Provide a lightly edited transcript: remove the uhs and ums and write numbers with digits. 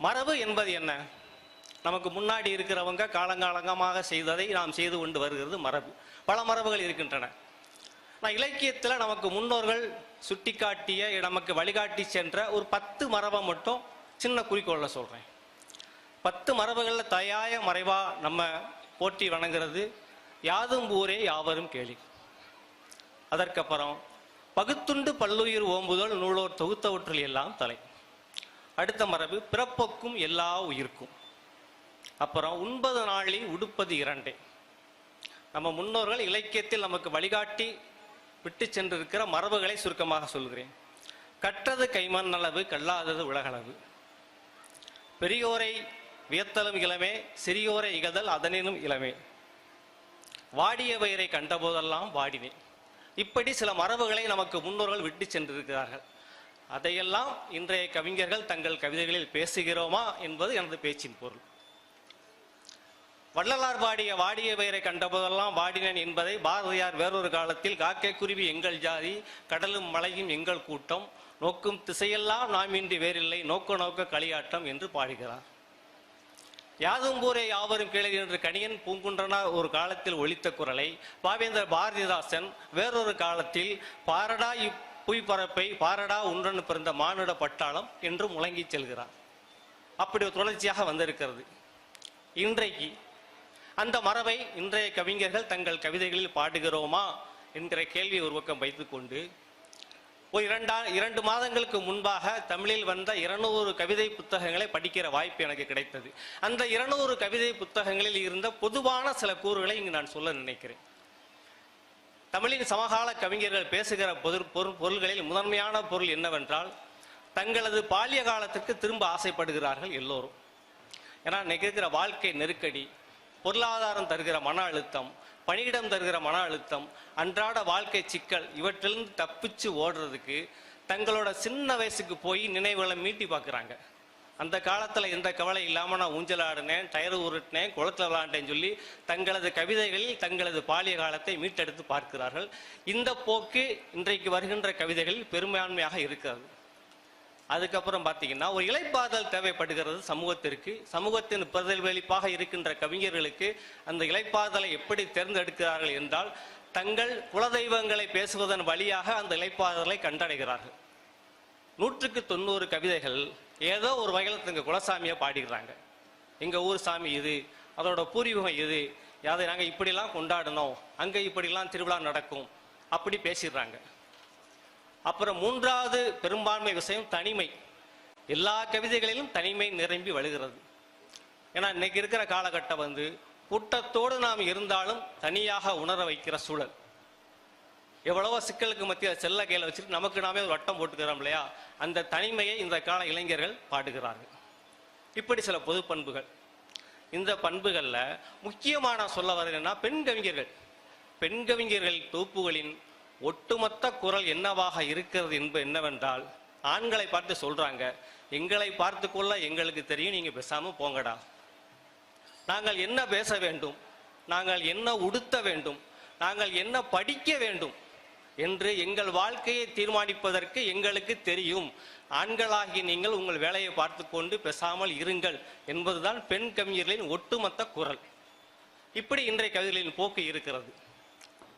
மரபு என்பது என்ன? நமக்கு முன்னாடி இருக்கிறவங்க காலங்காலங்கமாக செய்ததை நாம் செய்து கொண்டு வருகிறது மரபு. பல மரபுகள் இருக்கின்றன. நான் இலக்கியத்தில் நமக்கு முன்னோர்கள் சுட்டிக்காட்டிய, நமக்கு வழிகாட்டி சென்ற ஒரு 10 மரபை மட்டும் சின்ன குறிக்கோளில் சொல்கிறேன். 10 மரபுகளில் தயாய மறைவா நம்ம போற்றி வணங்குறது யாதும் ஊரே யாவரும் கேளி. அதற்கப்புறம் பகுத்துண்டு பல்லுயிர் ஓம்புதல் நூலோர் தொகுத்தவற்றில் எல்லாம் தலை. அடுத்த மரபு பிறப்பொக்கும் எல்லா உயிர்க்கும். அப்புறம் 9 நாளில் உடுப்பது 2. நம்ம முன்னோர்கள் இலக்கியத்தில் நமக்கு வழிகாட்டி விட்டு சென்றிருக்கிற மரபுகளை சுருக்கமாக சொல்கிறேன். கற்றது கைமண் அளவு, கல்லாதது உலகளவு. பெரியோரை வியத்தலும் இளமே, சிறியோரை இகதல் அதனினும் இளமே. வாடிய வயிறை கண்டபோதெல்லாம் வாடினேன். இப்படி சில மரபுகளை நமக்கு முன்னோர்கள் விட்டு சென்றிருக்கிறார்கள். அதையெல்லாம் இன்றைய கவிஞர்கள் தங்கள் கவிதைகளில் பேசுகிறோமா என்பது எனது பேச்சின் பொருள். வள்ளலார் பாடிய வாடிய வயிறை கண்டபோதெல்லாம் வாடினேன் என்பதை பாரதியார் வேறொரு காலத்தில் காக்கை குருவி எங்கள் ஜாதி, கடலும் மலையும் எங்கள் கூட்டம், நோக்கும் திசையெல்லாம் நாமின்றி வேறில்லை, நோக்க நோக்க களியாட்டம் என்று பாடுகிறார். யாதும் ஊரே யாவரும் கேளு என்று கணியன் பூங்குன்றனார் ஒரு காலத்தில் ஒலித்த குரலை பாவேந்திர பாரதிதாசன் வேறொரு காலத்தில் பாரடா இப்புய்பரப்பை பாரடா உன்றன் பிறந்த மானுட பட்டாளம் என்று முழங்கி செல்கிறார். அப்படி ஒரு தொடர்ச்சியாக வந்திருக்கிறது. இன்றைக்கு அந்த மரபை இன்றைய கவிஞர்கள் தங்கள் கவிதைகளில் பாடுகிறோமா என்கிற கேள்வியை ஒரு பக்கம் வைத்துக்கொண்டு, ஒரு 2 மாதங்களுக்கு முன்பாக தமிழில் வந்த 200 கவிதை புத்தகங்களை படிக்கிற வாய்ப்பு எனக்கு கிடைத்தது. அந்த 200 கவிதை புத்தகங்களில் இருந்த பொதுவான சில கூறுகளை இங்கு நான் சொல்ல நினைக்கிறேன். தமிழின் சமகால கவிஞர்கள் பேசுகிற பொருள்களில் முதன்மையான பொருள் என்னவென்றால், தங்களது பாலிய காலத்திற்கு திரும்ப ஆசைப்படுகிறார்கள் எல்லோரும். ஏன்னா இன்னைக்கு இருக்கிற வாழ்க்கை நெருக்கடி, பொருளாதாரம் தருகிற மன அழுத்தம், பணியிடம் தருகிற மன அழுத்தம், அன்றாட வாழ்க்கை சிக்கல், இவற்றிலிருந்து தப்பிச்சு ஓடுறதுக்கு தங்களோட சின்ன வயசுக்கு போய் நினைவுகளை மீட்டி பார்க்குறாங்க. அந்த காலத்தில் எந்த கவலை இல்லாமல் நான் ஊஞ்சல் ஆடினேன், டயர் உருட்டினேன், குளத்தில் விளாண்டேன்னு சொல்லி தங்களது கவிதைகளில் தங்களது பாலிய காலத்தை மீட்டெடுத்து பார்க்கிறார்கள். இந்த போக்கு இன்றைக்கு வருகின்ற கவிதைகளில் பெரும்பான்மையாக இருக்கிறது. அதுக்கப்புறம் பார்த்தீங்கன்னா ஒரு இலைப்பாதல் தேவைப்படுகிறது சமூகத்திற்கு. சமூகத்தின் பிரதிபலிப்பாக இருக்கின்ற கவிஞர்களுக்கு அந்த இலைப்பாதலை எப்படி தேர்ந்தெடுக்கிறார்கள் என்றால், தங்கள் குலதெய்வங்களை பேசுவதன் வழியாக அந்த இலைப்பாதலை கண்டடைகிறார்கள். 100க்கு 90 கவிதைகள் ஏதோ ஒரு வகையில் தங்கள் குலசாமியை பாடிக்கிறாங்க. எங்கள் ஊர் சாமி இது, அதோட பூர்வீகம் இது, அதை நாங்கள் இப்படிலாம் கொண்டாடணும், அங்கே இப்படிலாம் திருவிழா நடக்கும், அப்படி பேசிடுறாங்க. அப்புறம் 3வது பெரும்பான்மை விஷயம் தனிமை. எல்லா கவிதைகளிலும் தனிமை நிரம்பி வழுகிறது. ஏன்னா இன்னைக்கு இருக்கிற காலகட்டம் கூட்டத்தோடு நாம் இருந்தாலும் தனியாக உணர வைக்கிற சூழல். எவ்வளவோ சிக்கலுக்கு மத்தியில் செல்ல கையில் வச்சுட்டு நமக்கு நாமே ஒரு வட்டம் போட்டுக்கிறோம் இல்லையா? அந்த தனிமையை இந்த கால இளைஞர்கள் பாடுகிறார்கள். இப்படி சில பொது பண்புகள். இந்த பண்புகளில் முக்கியமான சொல்ல வரதுன்னா பெண் கவிஞர்கள். பெண் கவிஞர்கள் தொகுப்புகளின் ஒட்டுமொத்த குரல் என்னவாக இருக்கிறது என்பது என்னவென்றால், ஆண்களை பார்த்து சொல்றாங்க, எங்களை பார்த்து கொள்ள எங்களுக்கு தெரியும், நீங்க பேசாம போங்கடா. நாங்கள் என்ன பேச வேண்டும், நாங்கள் என்ன உடுத்த வேண்டும், நாங்கள் என்ன படிக்க வேண்டும் என்று எங்கள் வாழ்க்கையை தீர்மானிப்பதற்கு எங்களுக்கு தெரியும். ஆண்களாகி நீங்கள் உங்கள் வேலையை பார்த்து கொண்டு பேசாமல் இருங்கள் என்பதுதான் பெண் கவிஞர்களின் ஒட்டுமொத்த குரல். இப்படி இன்றைய கவிதைகளின் போக்கு இருக்கிறது.